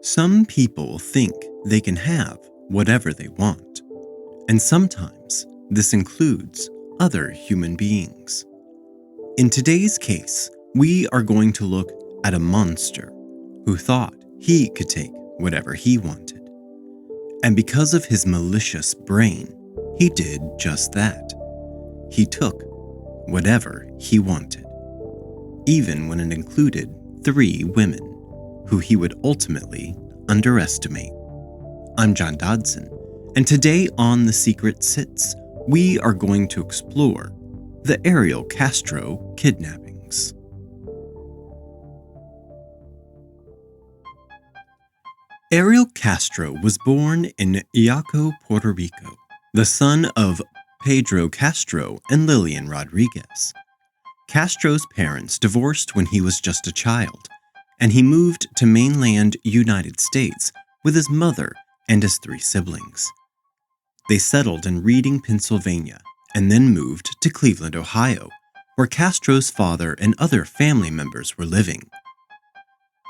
Some people think they can have whatever they want, and sometimes this includes other human beings. In today's case, we are going to look at a monster who thought he could take whatever he wanted. And because of his malicious brain, he did just that. He took whatever he wanted, even when it included 3 women who he would ultimately underestimate. I'm John Dodson, and today on The Secret Sits, we are going to explore the Ariel Castro Kidnappings. Ariel Castro was born in Yaco, Puerto Rico, the son of Pedro Castro and Lillian Rodriguez. Castro's parents divorced when he was just a child, and he moved to mainland United States with his mother and his 3 siblings. They settled in Reading, Pennsylvania, and then moved to Cleveland, Ohio, where Castro's father and other family members were living.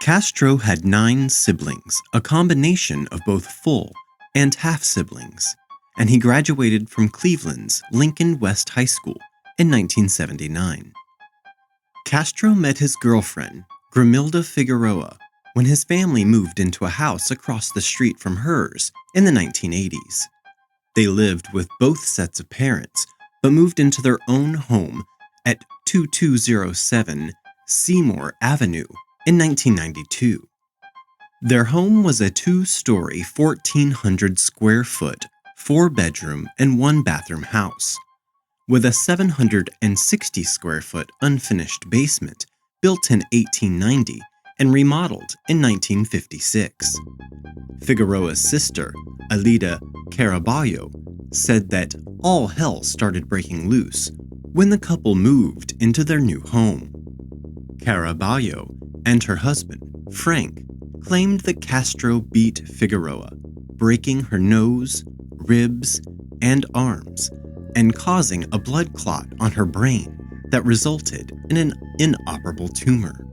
Castro had 9 siblings, a combination of both full and half-siblings, and he graduated from Cleveland's Lincoln West High School in 1979. Castro met his girlfriend, Grimilda Figueroa, when his family moved into a house across the street from hers in the 1980s. They lived with both sets of parents, but moved into their own home at 2207 Seymour Avenue in 1992. Their home was a 2-story, 1,400 square foot, 4-bedroom and 1-bathroom house, with a 760 square foot unfinished basement built in 1890 and remodeled in 1956. Figueroa's sister, Alida Caraballo, said that all hell started breaking loose when the couple moved into their new home. Caraballo and her husband, Frank, claimed that Castro beat Figueroa, breaking her nose, ribs, and arms, and causing a blood clot on her brain that resulted in an inoperable tumor.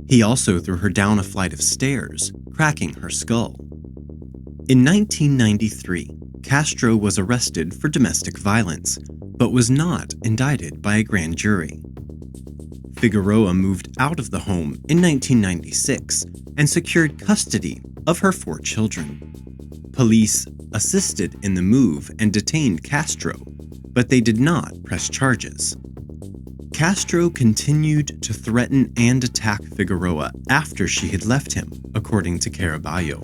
He also threw her down a flight of stairs, cracking her skull. In 1993, Castro was arrested for domestic violence, but was not indicted by a grand jury. Figueroa moved out of the home in 1996 and secured custody of her 4 children. Police assisted in the move and detained Castro, but they did not press charges. Castro continued to threaten and attack Figueroa after she had left him, according to Caraballo.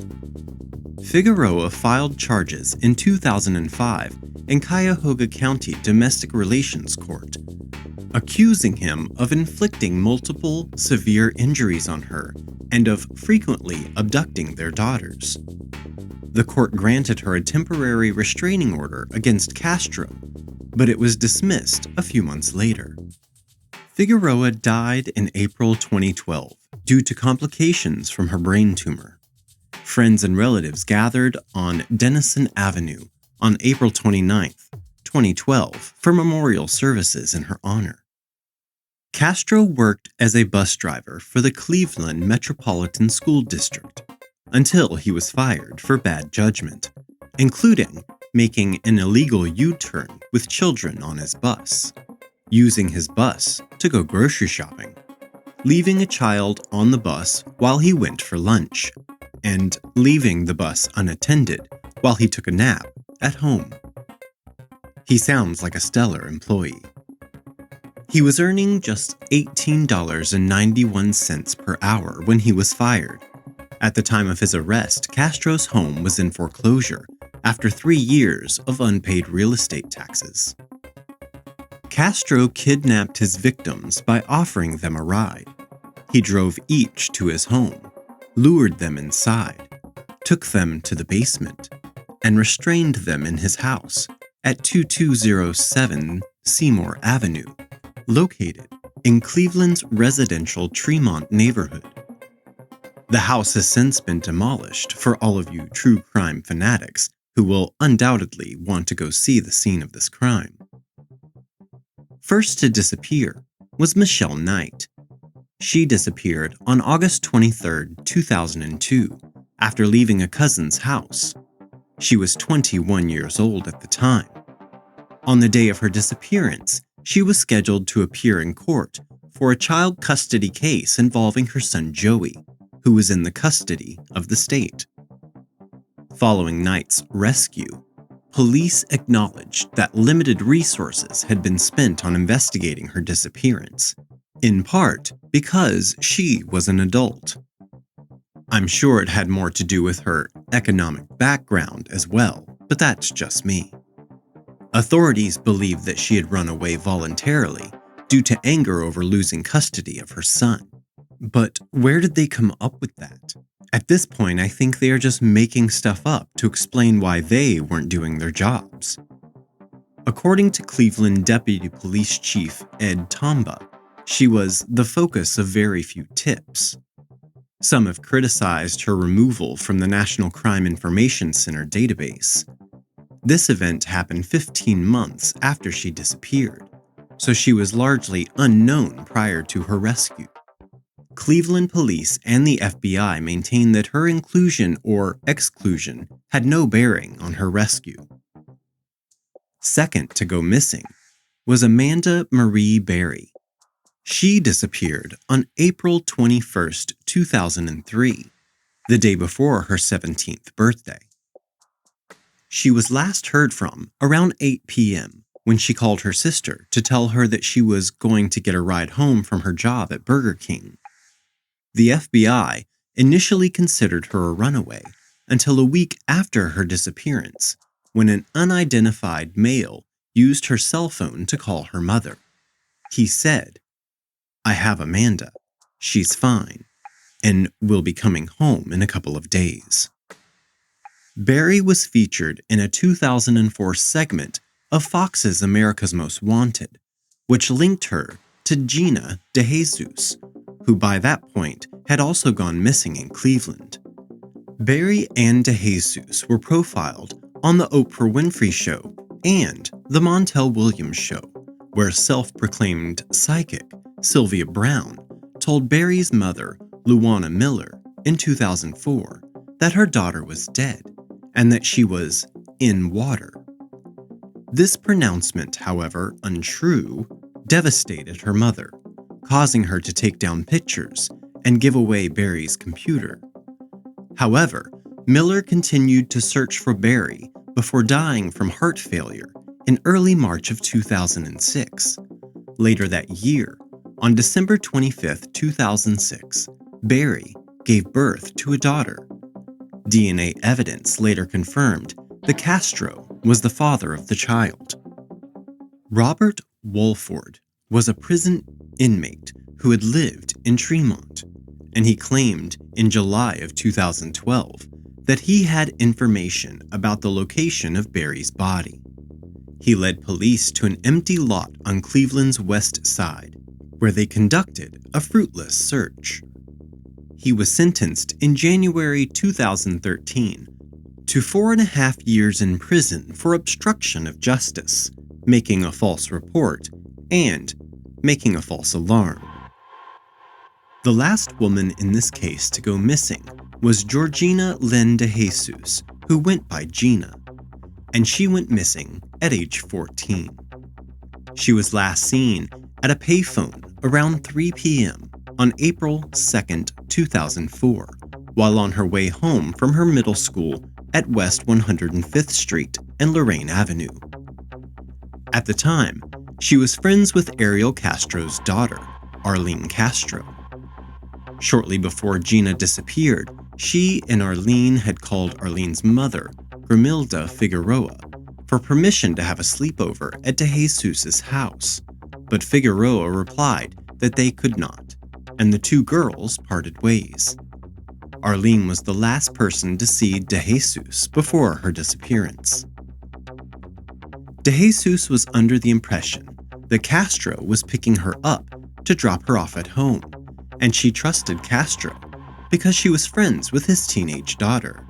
Figueroa filed charges in 2005 in Cuyahoga County Domestic Relations Court, accusing him of inflicting multiple severe injuries on her and of frequently abducting their daughters. The court granted her a temporary restraining order against Castro, but it was dismissed a few months later. Figueroa died in April 2012 due to complications from her brain tumor. Friends and relatives gathered on Denison Avenue on April 29, 2012 for memorial services in her honor. Castro worked as a bus driver for the Cleveland Metropolitan School District until he was fired for bad judgment, including making an illegal U-turn with children on his bus, using his bus to go grocery shopping, leaving a child on the bus while he went for lunch, and leaving the bus unattended while he took a nap at home. He sounds like a stellar employee. He was earning just $18.91 per hour when he was fired. At the time of his arrest, Castro's home was in foreclosure after 3 years of unpaid real estate taxes. Castro kidnapped his victims by offering them a ride. He drove each to his home, lured them inside, took them to the basement, and restrained them in his house at 2207 Seymour Avenue, located in Cleveland's residential Tremont neighborhood. The house has since been demolished for all of you true crime fanatics who will undoubtedly want to go see the scene of this crime. First to disappear was Michelle Knight. She disappeared on August 23, 2002, after leaving a cousin's house. She was 21 years old at the time. On the day of her disappearance, she was scheduled to appear in court for a child custody case involving her son Joey, who was in the custody of the state. Following Knight's rescue, police acknowledged that limited resources had been spent on investigating her disappearance, in part because she was an adult. I'm sure it had more to do with her economic background as well, but that's just me. Authorities believe that she had run away voluntarily due to anger over losing custody of her son. But where did they come up with that? At this point, I think they are just making stuff up to explain why they weren't doing their jobs. According to Cleveland Deputy Police Chief Ed Tomba, she was the focus of very few tips. Some have criticized her removal from the National Crime Information Center database. This event happened 15 months after she disappeared, so she was largely unknown prior to her rescue. Cleveland police and the FBI maintain that her inclusion or exclusion had no bearing on her rescue. Second to go missing was Amanda Marie Berry. She disappeared on April 21, 2003, the day before her 17th birthday. She was last heard from around 8 p.m. when she called her sister to tell her that she was going to get a ride home from her job at Burger King. The FBI initially considered her a runaway until a week after her disappearance, when an unidentified male used her cell phone to call her mother. He said, "I have Amanda. She's fine, and will be coming home in a couple of days." Berry was featured in a 2004 segment of Fox's America's Most Wanted, which linked her to Gina Dejesus, who by that point had also gone missing in Cleveland. Berry and Dejesus were profiled on The Oprah Winfrey Show and The Montel Williams Show, where self-proclaimed psychic Sylvia Brown told Berry's mother, Luana Miller, in 2004 that her daughter was dead and that she was in water. This pronouncement, however untrue, devastated her mother, causing her to take down pictures and give away Berry's computer. However, Miller continued to search for Berry before dying from heart failure in early March of 2006. Later that year, on December 25, 2006, Berry gave birth to a daughter. DNA evidence later confirmed that Castro was the father of the child. Robert Wolford was a prison inmate who had lived in Tremont, and he claimed in July of 2012 that he had information about the location of Berry's body. He led police to an empty lot on Cleveland's west side, where they conducted a fruitless search. He was sentenced in January 2013 to 4.5 years in prison for obstruction of justice, making a false report, and making a false alarm. The last woman in this case to go missing was Georgina Lynn Dejesus, who went by Gina, and she went missing at age 14. She was last seen at a payphone around 3 p.m. on April 2, 2004, while on her way home from her middle school at West 105th Street and Lorraine Avenue. At the time, she was friends with Ariel Castro's daughter, Ariel Castro. Shortly before Gina disappeared, she and Arlene had called Arlene's mother, Grimilda Figueroa, for permission to have a sleepover at Dejesus' house, but Figueroa replied that they could not, and the two girls parted ways. Arlene was the last person to see Dejesus before her disappearance. Dejesus was under the impression that Castro was picking her up to drop her off at home, and she trusted Castro because she was friends with his teenage daughter.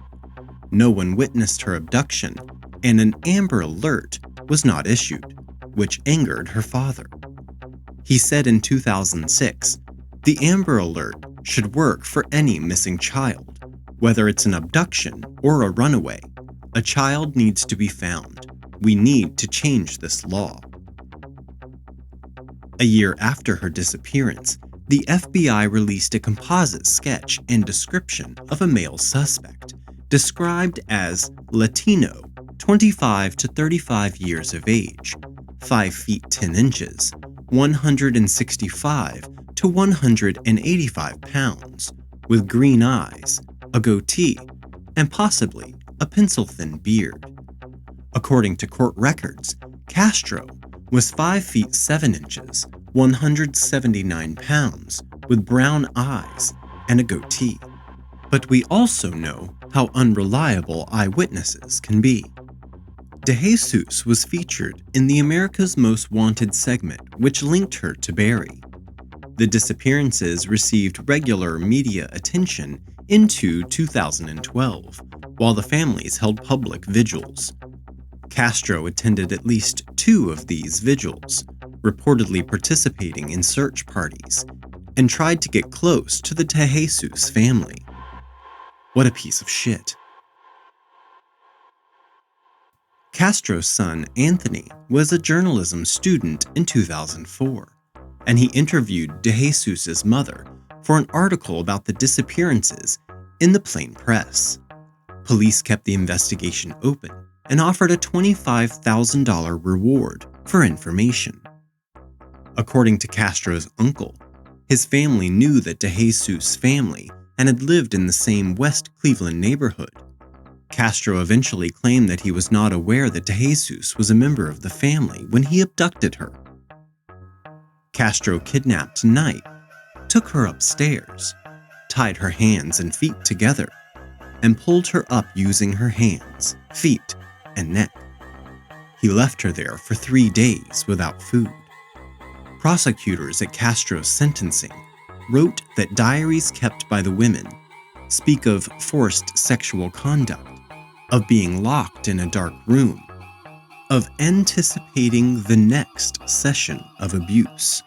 No one witnessed her abduction, and an Amber Alert was not issued, which angered her father. He said in 2006, The Amber Alert should work for any missing child. Whether it's an abduction or a runaway, a child needs to be found. We need to change this law. A year after her disappearance, the FBI released a composite sketch and description of a male suspect, described as Latino, 25 to 35 years of age, 5 feet 10 inches, 165 to 185 pounds, with green eyes, a goatee, and possibly a pencil-thin beard. According to court records, Castro was 5 feet 7 inches, 179 pounds, with brown eyes and a goatee. But we also know how unreliable eyewitnesses can be. Dejesus was featured in the America's Most Wanted segment, which linked her to Barry. The disappearances received regular media attention into 2012, while the families held public vigils. Castro attended at least 2 of these vigils, reportedly participating in search parties, and tried to get close to the Dejesus family. What a piece of shit. Castro's son, Anthony, was a journalism student in 2004, and he interviewed Dejesus' mother for an article about the disappearances in the Plain Press. Police kept the investigation open and offered a $25,000 reward for information. According to Castro's uncle, his family knew that Dejesus' family and had lived in the same West Cleveland neighborhood. Castro eventually claimed that he was not aware that Dejesus was a member of the family when he abducted her. Castro kidnapped Knight, took her upstairs, tied her hands and feet together, and pulled her up using her hands, feet, and neck. He left her there for 3 days without food. Prosecutors at Castro's sentencing wrote that diaries kept by the women speak of forced sexual conduct, of being locked in a dark room, of anticipating the next session of abuse,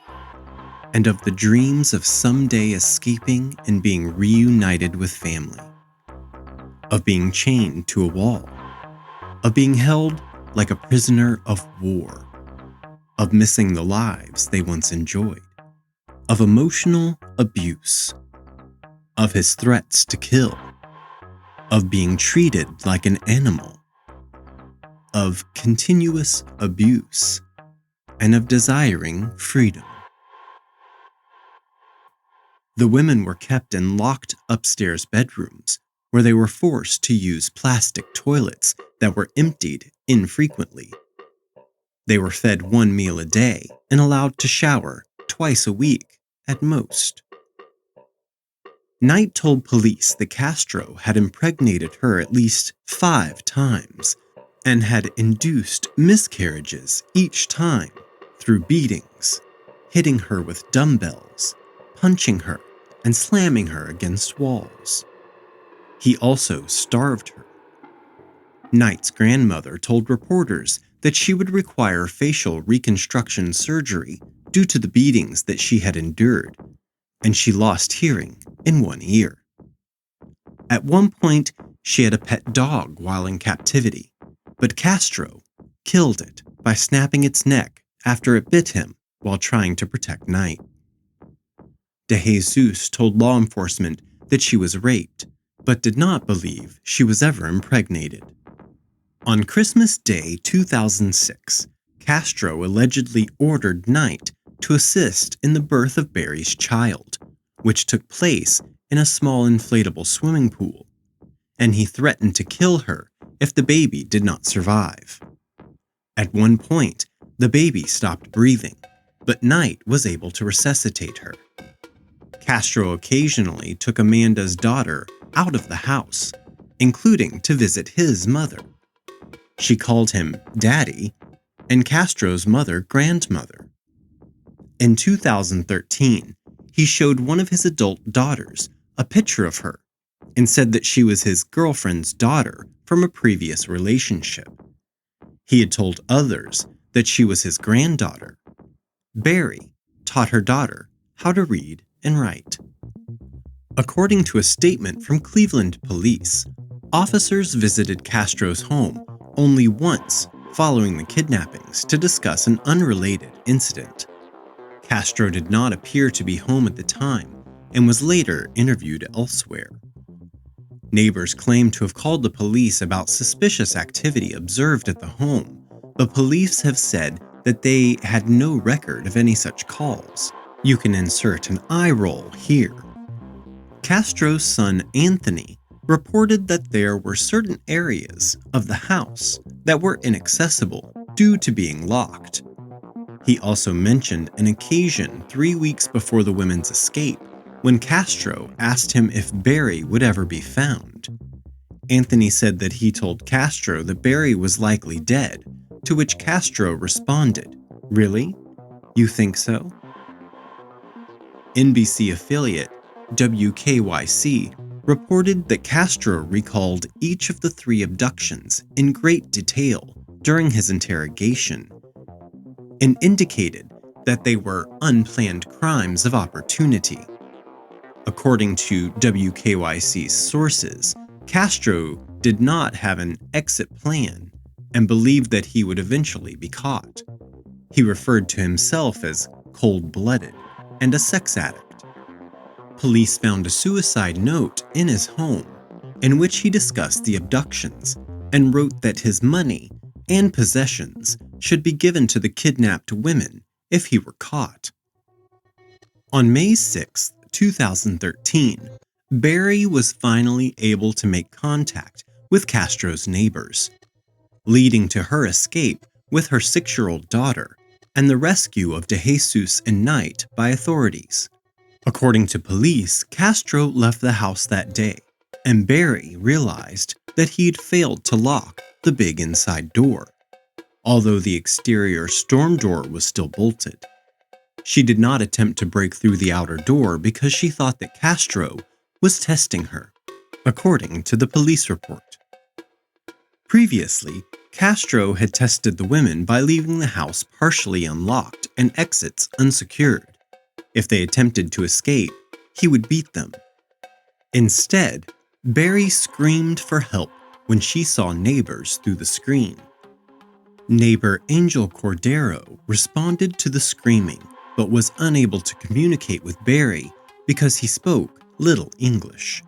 and of the dreams of someday escaping and being reunited with family, of being chained to a wall, of being held like a prisoner of war, of missing the lives they once enjoyed, of emotional abuse, of his threats to kill, of being treated like an animal, of continuous abuse, and of desiring freedom. The women were kept in locked upstairs bedrooms where they were forced to use plastic toilets that were emptied infrequently. They were fed 1 meal a day and allowed to shower twice a week at most. Knight told police that Castro had impregnated her at least 5 times and had induced miscarriages each time through beatings, hitting her with dumbbells, punching her, and slamming her against walls. He also starved her. Knight's grandmother told reporters that she would require facial reconstruction surgery due to the beatings that she had endured, and she lost hearing in 1 ear. At one point, she had a pet dog while in captivity, but Castro killed it by snapping its neck after it bit him while trying to protect Knight. Dejesus told law enforcement that she was raped, but did not believe she was ever impregnated. On Christmas Day 2006, Castro allegedly ordered Knight to assist in the birth of Barry's child, which took place in a small inflatable swimming pool, and he threatened to kill her if the baby did not survive. At one point, the baby stopped breathing, but Knight was able to resuscitate her. Castro occasionally took Amanda's daughter out of the house, including to visit his mother. She called him Daddy, and Castro's mother Grandmother. In 2013, he showed one of his adult daughters a picture of her and said that she was his girlfriend's daughter from a previous relationship. He had told others that she was his granddaughter. Barry taught her daughter how to read and right. According to a statement from Cleveland police, officers visited Castro's home only once following the kidnappings to discuss an unrelated incident. Castro did not appear to be home at the time and was later interviewed elsewhere. Neighbors claimed to have called the police about suspicious activity observed at the home, but police have said that they had no record of any such calls. You can insert an eye roll here. Castro's son Anthony reported that there were certain areas of the house that were inaccessible due to being locked. He also mentioned an occasion 3 weeks before the women's escape when Castro asked him if Barry would ever be found. Anthony said that he told Castro that Barry was likely dead, to which Castro responded, "Really? You think so?" NBC affiliate WKYC reported that Castro recalled each of the 3 abductions in great detail during his interrogation and indicated that they were unplanned crimes of opportunity. According to WKYC's sources, Castro did not have an exit plan and believed that he would eventually be caught. He referred to himself as cold-blooded and a sex addict. Police found a suicide note in his home in which he discussed the abductions and wrote that his money and possessions should be given to the kidnapped women if he were caught. On May 6, 2013, Barry was finally able to make contact with Castro's neighbors, leading to her escape with her 6-year-old daughter and the rescue of Dejesus and Knight by authorities. According to police, Castro left the house that day, and Barry realized that he'd failed to lock the big inside door, although the exterior storm door was still bolted. She did not attempt to break through the outer door because she thought that Castro was testing her, according to the police report. Previously, Castro had tested the women by leaving the house partially unlocked and exits unsecured. If they attempted to escape, he would beat them. Instead, Barry screamed for help when she saw neighbors through the screen. Neighbor Angel Cordero responded to the screaming but was unable to communicate with Barry because he spoke little English.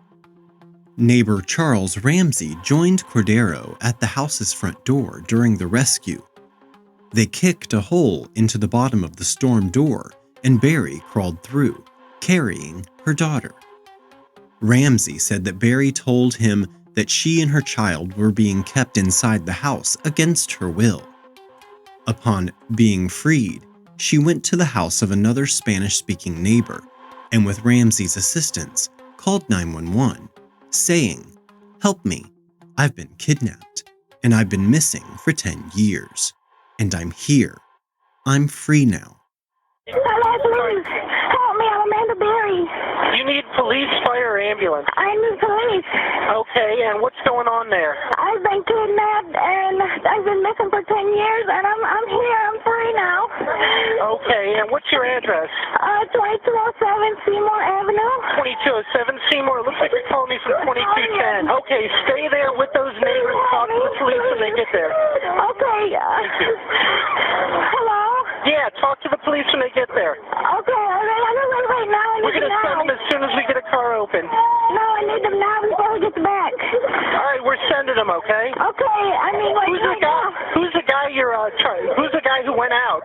Neighbor Charles Ramsey joined Cordero at the house's front door during the rescue. They kicked a hole into the bottom of the storm door and Barry crawled through, carrying her daughter. Ramsey said that Barry told him that she and her child were being kept inside the house against her will. Upon being freed, she went to the house of another Spanish-speaking neighbor and with Ramsey's assistance called 911, saying, "Help me, I've been kidnapped and I've been missing for 10 years, and I'm here. I'm free now." Hello, please. Help me, I'm Amanda Berry. You need police, fire, or ambulance. I need police. Okay, and what's going on there? I've been kidnapped and I've been missing for 10 years and I'm here, I'm free now. Okay, and what's your address? 2207 Seymour Avenue. 2207 Seymour. Looks like you're calling me from 2210. Okay, stay there with those neighbors. Talk to the police when they get there. Okay. Hello? Yeah, talk to the police when they get there. Okay, wait now. I We're need going them to send now. them as soon as we get a car open. No, I need them now before we get back. All right, we're sending them, okay? Okay, I mean, Who's the guy? Who's the guy you're who's the guy who went out?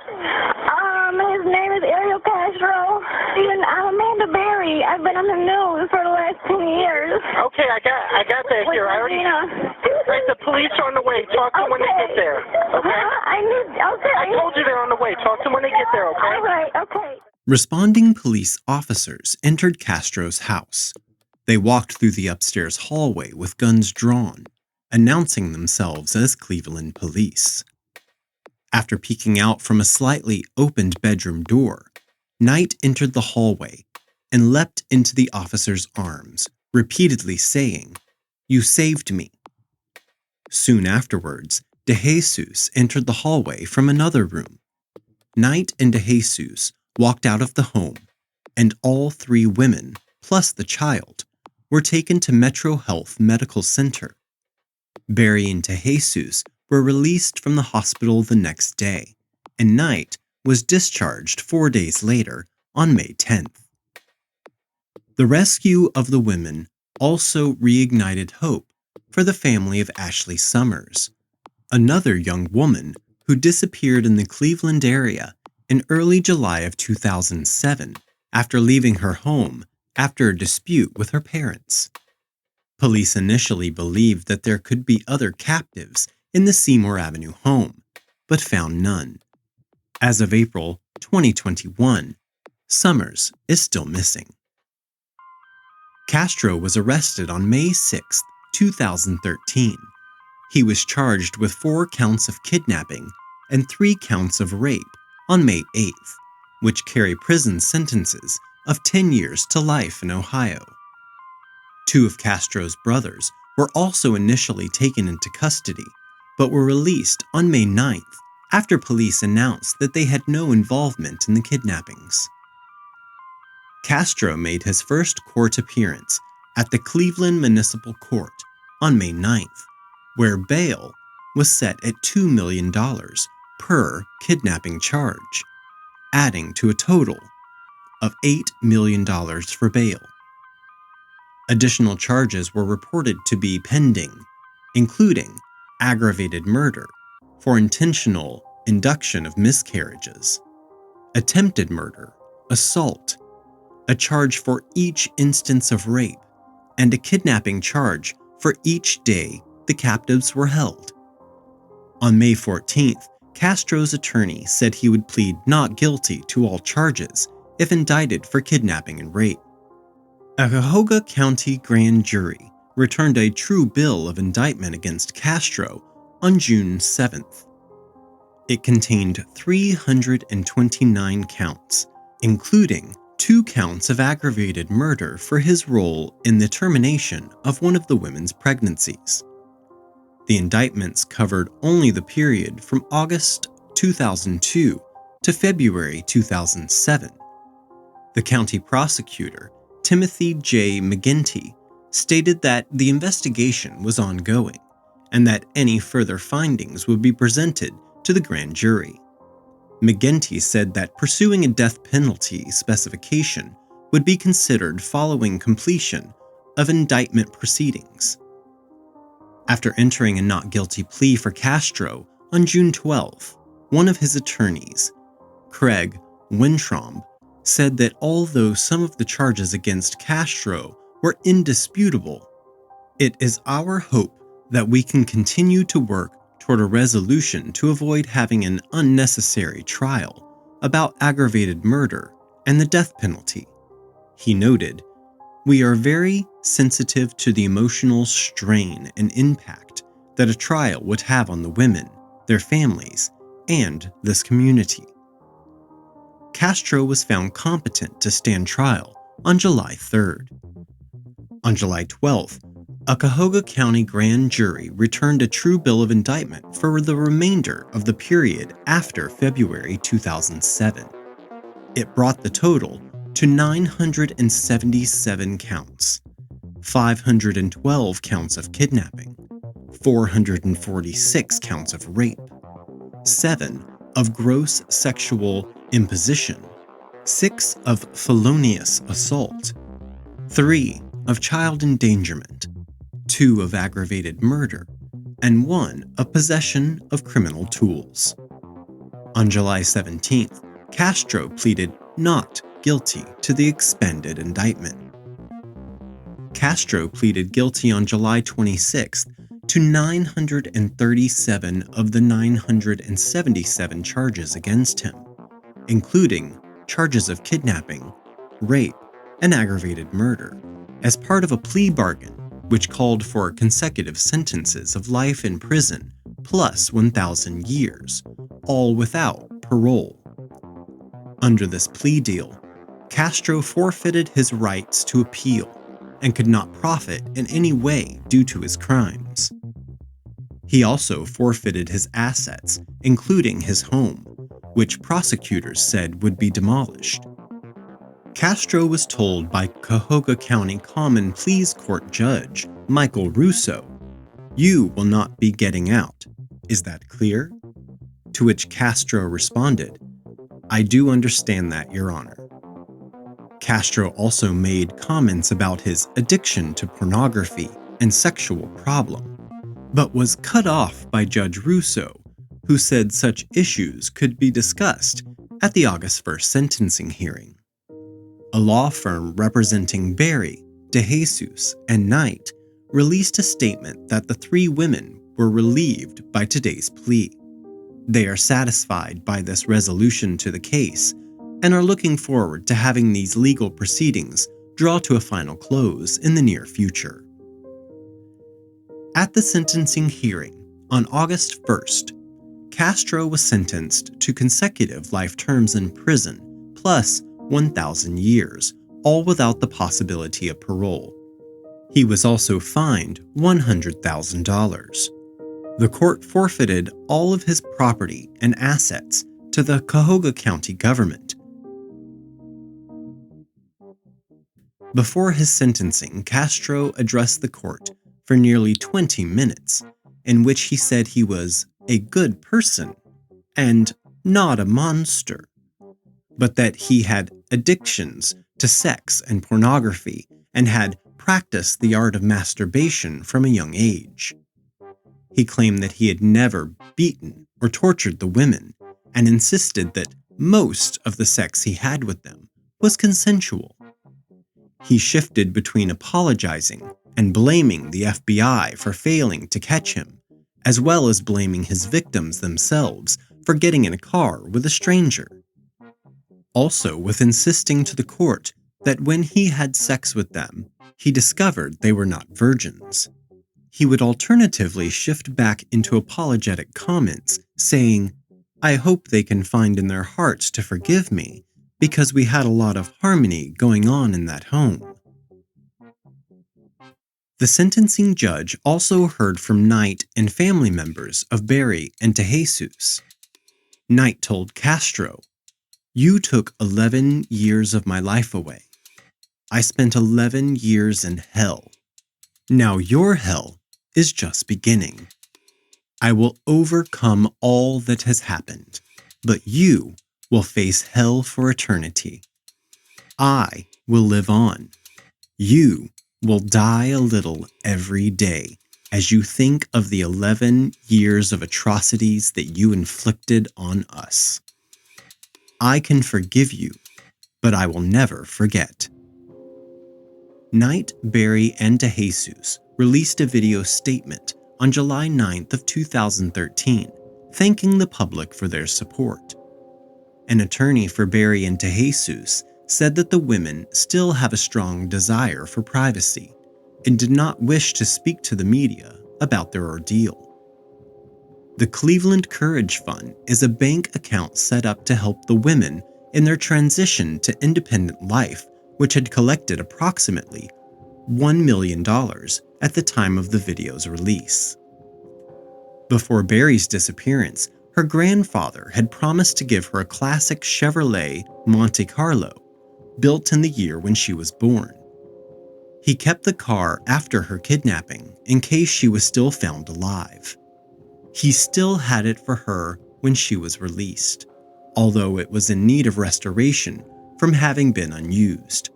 His name is Ariel Castro. I'm Amanda Berry. I've been on the news for the last 10 years. Okay, I got that here. I already. Right, the police are on the way. Talk to them when they get there. Okay. I told you they're on the way. Talk to them when they get there. Okay. All right. Okay. Responding police officers entered Castro's house. They walked through the upstairs hallway with guns drawn, announcing themselves as Cleveland police. After peeking out from a slightly opened bedroom door, Knight entered the hallway and leapt into the officer's arms, repeatedly saying, "You saved me." Soon afterwards, Dejesus entered the hallway from another room. Knight and Dejesus walked out of the home, and all 3 women, plus the child, were taken to Metro Health Medical Center. Barry and Dejesus were released from the hospital the next day, and Knight was discharged 4 days later on May 10th. The rescue of the women also reignited hope for the family of Ashley Summers, another young woman who disappeared in the Cleveland area in early July of 2007 after leaving her home after a dispute with her parents. Police initially believed that there could be other captives in the Seymour Avenue home, but found none. As of April 2021, Summers is still missing. Castro was arrested on May 6, 2013. He was charged with 4 counts of kidnapping and 3 counts of rape on May 8th, which carry prison sentences of 10 years to life in Ohio. 2 of Castro's brothers were also initially taken into custody, but were released on May 9th after police announced that they had no involvement in the kidnappings. Castro made his first court appearance at the Cleveland Municipal Court on May 9th, where bail was set at $2 million per kidnapping charge, adding to a total of $8 million for bail. Additional charges were reported to be pending, including aggravated murder for intentional induction of miscarriages, attempted murder, assault, a charge for each instance of rape, and a kidnapping charge for each day the captives were held. On May 14th, Castro's attorney said he would plead not guilty to all charges if indicted for kidnapping and rape. A Cuyahoga County grand jury returned a true bill of indictment against Castro on June 7th. It contained 329 counts, including 2 counts of aggravated murder for his role in the termination of one of the women's pregnancies. The indictments covered only the period from August 2002 to February 2007. The county prosecutor, Timothy J. McGinty, stated that the investigation was ongoing and that any further findings would be presented to the grand jury. McGinty said that pursuing a death penalty specification would be considered following completion of indictment proceedings. After entering a not guilty plea for Castro on June 12th, one of his attorneys, Craig Winthrop, said that although some of the charges against Castro were indisputable, it is our hope that we can continue to work toward a resolution to avoid having an unnecessary trial about aggravated murder and the death penalty. He noted, "We are very sensitive to the emotional strain and impact that a trial would have on the women, their families, and this community." Castro was found competent to stand trial on July 3rd. On July 12th, a Cuyahoga County grand jury returned a true bill of indictment for the remainder of the period after February 2007. It brought the total to 977 counts, 512 counts of kidnapping, 446 counts of rape, 7 of gross sexual imposition, 6 of felonious assault, 3 of child endangerment, 2 of aggravated murder, and 1 of possession of criminal tools. On July 17th, Castro pleaded not guilty to the expanded indictment. Castro pleaded guilty on July 26th to 937 of the 977 charges against him, including charges of kidnapping, rape, and aggravated murder, as part of a plea bargain which called for consecutive sentences of life in prison plus 1,000 years, all without parole. Under this plea deal, Castro forfeited his rights to appeal and could not profit in any way due to his crimes. He also forfeited his assets, including his home, which prosecutors said would be demolished. Castro was told by Cuyahoga County Common Pleas Court Judge Michael Russo, "You will not be getting out. Is that clear?" To which Castro responded, "I do understand that, Your Honor." Castro also made comments about his addiction to pornography and sexual problem, but was cut off by Judge Russo, who said such issues could be discussed at the August 1st sentencing hearing. A law firm representing Barry, Dejesus, and Knight released a statement that the three women were relieved by today's plea. They are satisfied by this resolution to the case and are looking forward to having these legal proceedings draw to a final close in the near future. At the sentencing hearing on August 1st, Castro was sentenced to consecutive life terms in prison plus 1,000 years, all without the possibility of parole. He was also fined $100,000. The court forfeited all of his property and assets to the Cuyahoga County government. Before his sentencing, Castro addressed the court for nearly 20 minutes, in which he said he was a good person and not a monster, but that he had addictions to sex and pornography and had practiced the art of masturbation from a young age. He claimed that he had never beaten or tortured the women and insisted that most of the sex he had with them was consensual. He shifted between apologizing and blaming the FBI for failing to catch him, as well as blaming his victims themselves for getting in a car with a stranger. Also, with insisting to the court that when he had sex with them, he discovered they were not virgins. He would alternatively shift back into apologetic comments, saying, "I hope they can find in their hearts to forgive me, because we had a lot of harmony going on in that home." The sentencing judge also heard from Knight and family members of Barry and Dejesus. Knight told Castro, "You took 11 years of my life away. I spent 11 years in hell. Now your hell is just beginning. I will overcome all that has happened, but you will face hell for eternity. I will live on. You will die a little every day as you think of the 11 years of atrocities that you inflicted on us. I can forgive you, but I will never forget." Knight, Barry, and Dejesus released a video statement on July 9th of 2013, thanking the public for their support. An attorney for Barry and Dejesus said that the women still have a strong desire for privacy and did not wish to speak to the media about their ordeal. The Cleveland Courage Fund is a bank account set up to help the women in their transition to independent life, which had collected approximately $1 million at the time of the video's release. Before Barry's disappearance, her grandfather had promised to give her a classic Chevrolet Monte Carlo, built in the year when she was born. He kept the car after her kidnapping in case she was still found alive. He still had it for her when she was released, although it was in need of restoration from having been unused.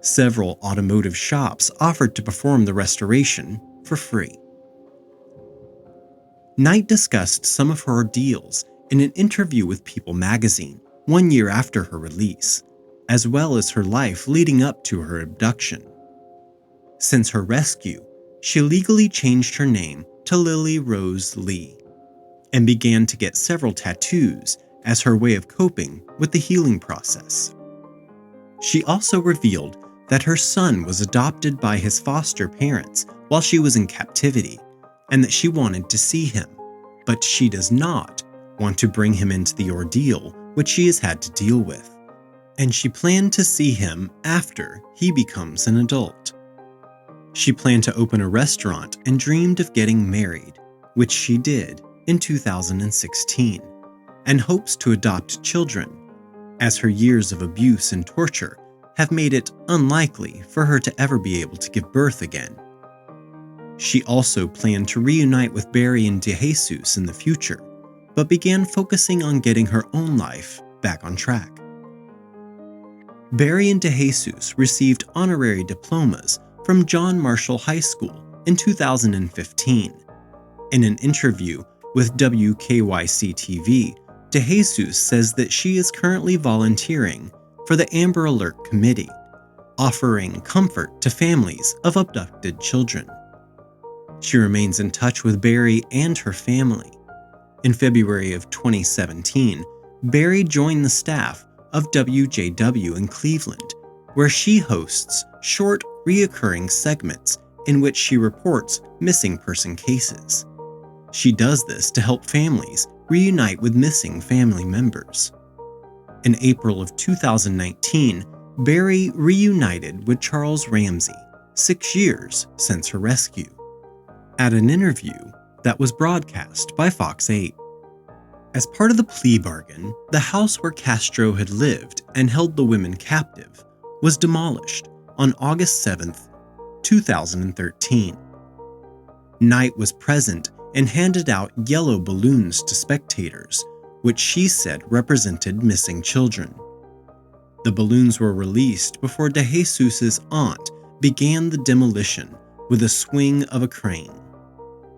Several automotive shops offered to perform the restoration for free. Knight discussed some of her ordeals in an interview with People magazine 1 year after her release, as well as her life leading up to her abduction. Since her rescue, she legally changed her name to Lily Rose Lee and began to get several tattoos as her way of coping with the healing process. She also revealed that her son was adopted by his foster parents while she was in captivity, and that she wanted to see him, but she does not want to bring him into the ordeal which she has had to deal with, and she planned to see him after he becomes an adult. She planned to open a restaurant and dreamed of getting married, which she did in 2016, and hopes to adopt children, as her years of abuse and torture have made it unlikely for her to ever be able to give birth again. She also planned to reunite with Barry and Dejesus in the future, but began focusing on getting her own life back on track. Barry and Dejesus received honorary diplomas from John Marshall High School in 2015. In an interview with WKYC-TV, Dejesus says that she is currently volunteering for the Amber Alert Committee, offering comfort to families of abducted children. She remains in touch with Barry and her family. In February of 2017, Barry joined the staff of WJW in Cleveland, where she hosts short, reoccurring segments in which she reports missing person cases. She does this to help families reunite with missing family members. In April of 2019, Barry reunited with Charles Ramsey, 6 years since her rescue, at an interview that was broadcast by Fox 8. As part of the plea bargain, the house where Castro had lived and held the women captive was demolished on August 7, 2013. Knight was present and handed out yellow balloons to spectators, which she said represented missing children. The balloons were released before Dejesus' aunt began the demolition with a swing of a crane.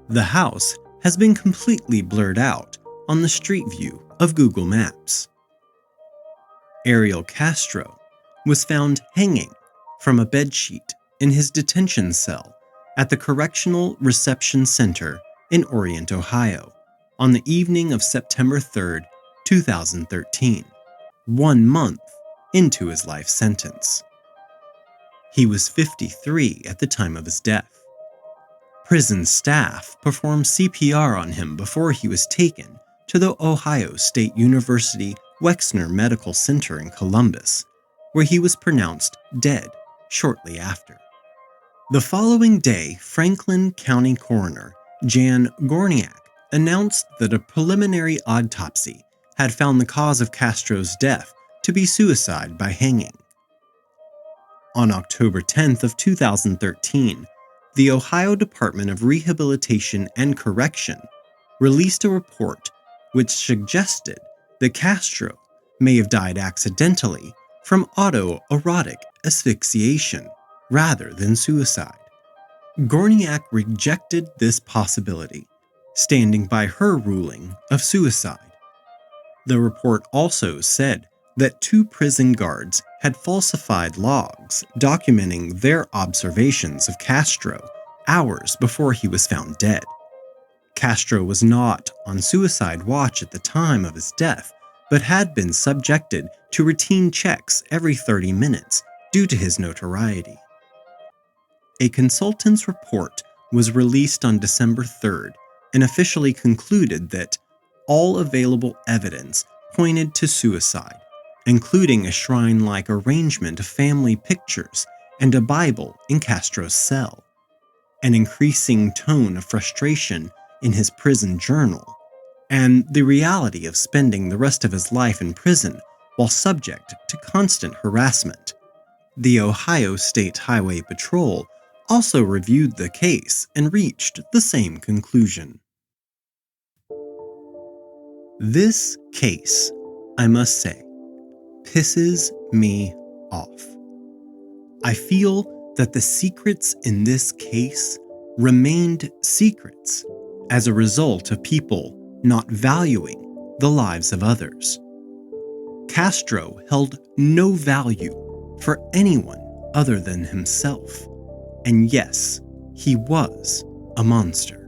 The house has been completely blurred out on the street view of Google Maps. Ariel Castro was found hanging from a bedsheet in his detention cell at the Correctional Reception Center in Orient, Ohio, on the evening of September 3, 2013, 1 month into his life sentence. He was 53 at the time of his death. Prison staff performed CPR on him before he was taken to the Ohio State University Wexner Medical Center in Columbus, where he was pronounced dead shortly after. The following day, Franklin County Coroner Jan Gorniak announced that a preliminary autopsy had found the cause of Castro's death to be suicide by hanging. On October 10th of 2013, the Ohio Department of Rehabilitation and Correction released a report which suggested that Castro may have died accidentally from autoerotic asphyxiation rather than suicide. Gorniak rejected this possibility, standing by her ruling of suicide. The report also said that 2 prison guards had falsified logs documenting their observations of Castro hours before he was found dead. Castro was not on suicide watch at the time of his death, but had been subjected to routine checks every 30 minutes due to his notoriety. A consultant's report was released on December 3rd and officially concluded that all available evidence pointed to suicide, including a shrine-like arrangement of family pictures and a Bible in Castro's cell, an increasing tone of frustration in his prison journal, and the reality of spending the rest of his life in prison while subject to constant harassment. The Ohio State Highway Patrol also reviewed the case and reached the same conclusion. This case, I must say, pisses me off. I feel that the secrets in this case remained secrets as a result of people not valuing the lives of others. Castro held no value for anyone other than himself. And yes, he was a monster.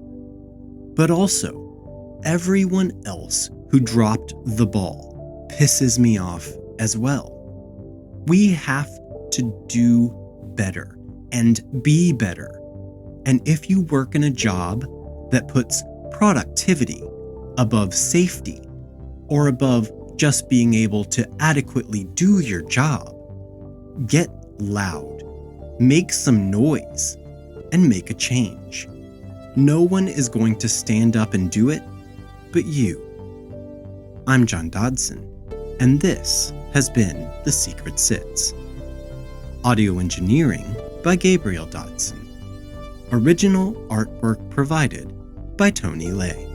But also, everyone else who dropped the ball pisses me off as well. We have to do better and be better. And if you work in a job that puts productivity above safety or above just being able to adequately do your job, get loud, make some noise, and make a change. No one is going to stand up and do it but you. I'm John Dodson, and this has been The Secret Sits. Audio engineering by Gabriel Dodson. Original artwork provided by Tony Lay.